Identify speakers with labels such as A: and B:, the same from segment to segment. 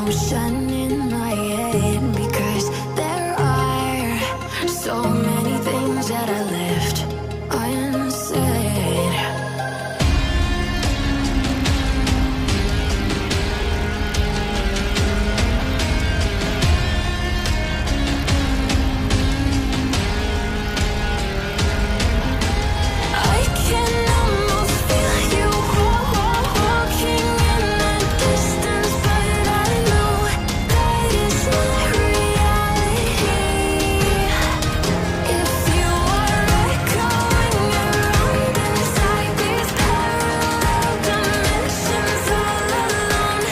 A: ocean in my head, because there are so many things that I left unsaid. I can almost feel you walking in the distance, but I know that it's not reality. If you are echoing around inside these parallel dimensions all alone,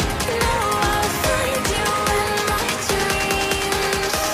A: now I'll find you in my dreams.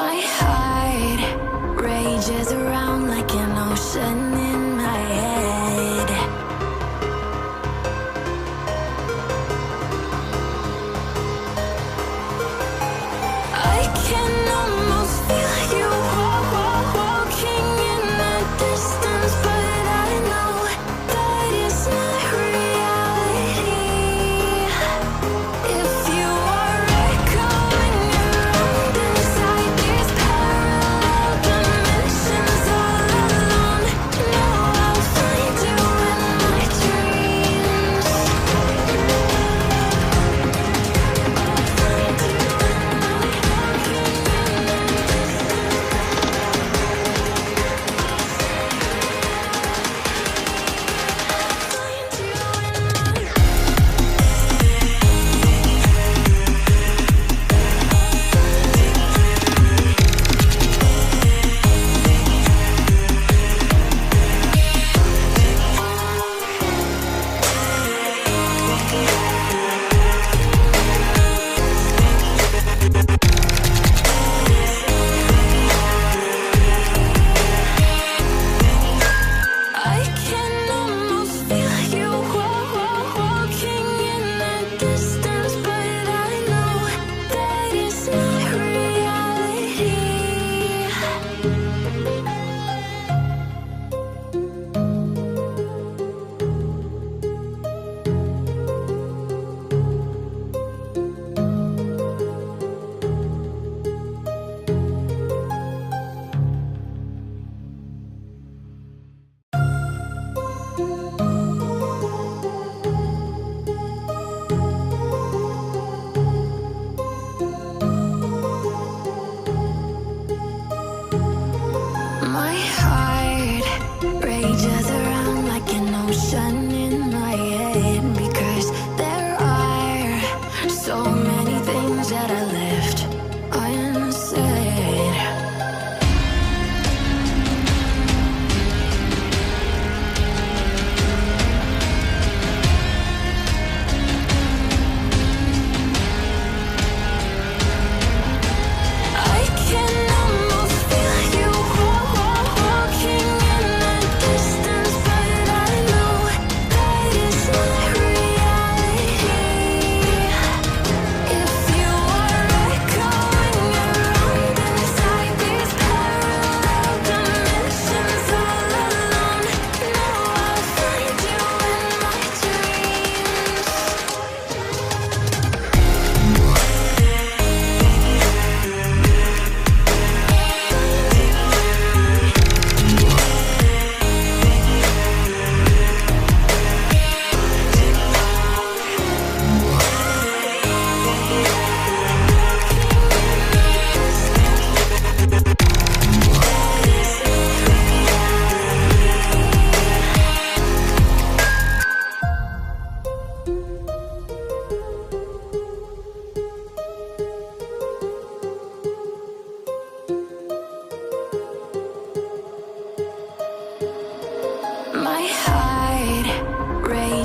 A: My heart rages around like an ocean in my head. I can almost feel you walking in the distance, but I know that it's not reality. If you are echoing around inside these parallel dimensions all alone,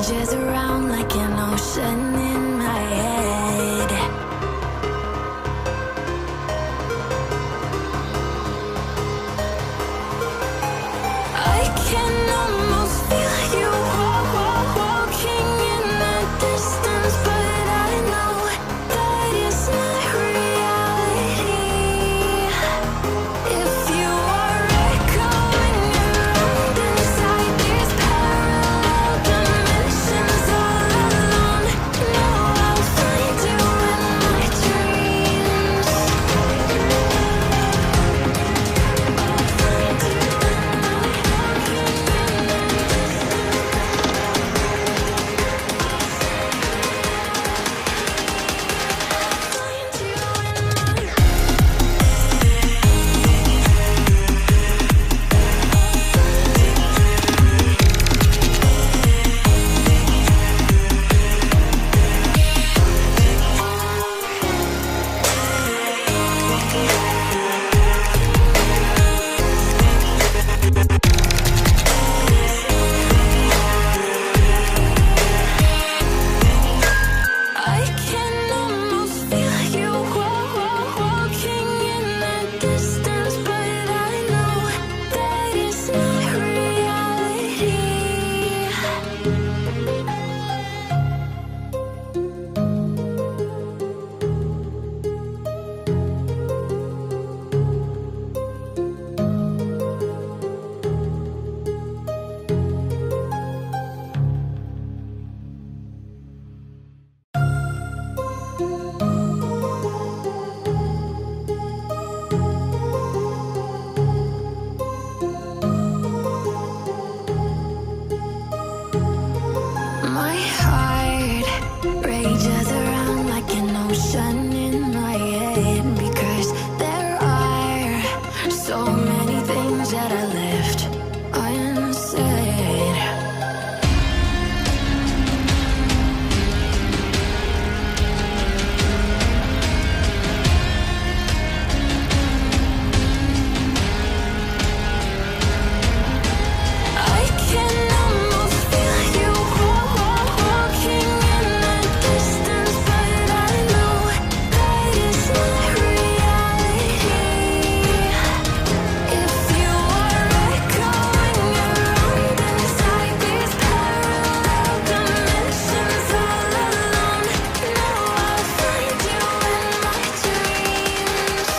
A: rages around like an ocean in my head. I can almost feel you walking in the distance, but I know that it's not reality. If you are echoing around inside these parallel dimensions all alone, know I'll find you in my dreams. I can almost feel you walking in the distance, but I know that it's not reality. My heart rages around like an ocean in my head, because there are so many things that I left unsaid. I can almost feel you walking in the distance, but I know that it's not reality. If you are echoing around inside these parallel dimensions all alone, know I'll find you in my dreams.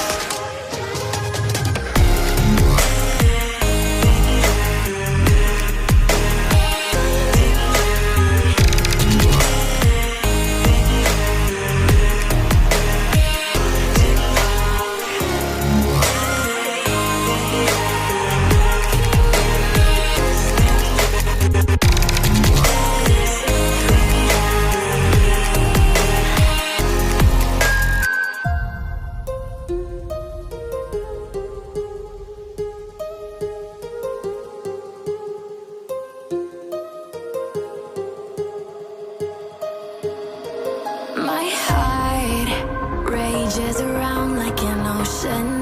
A: My heart rages around like an ocean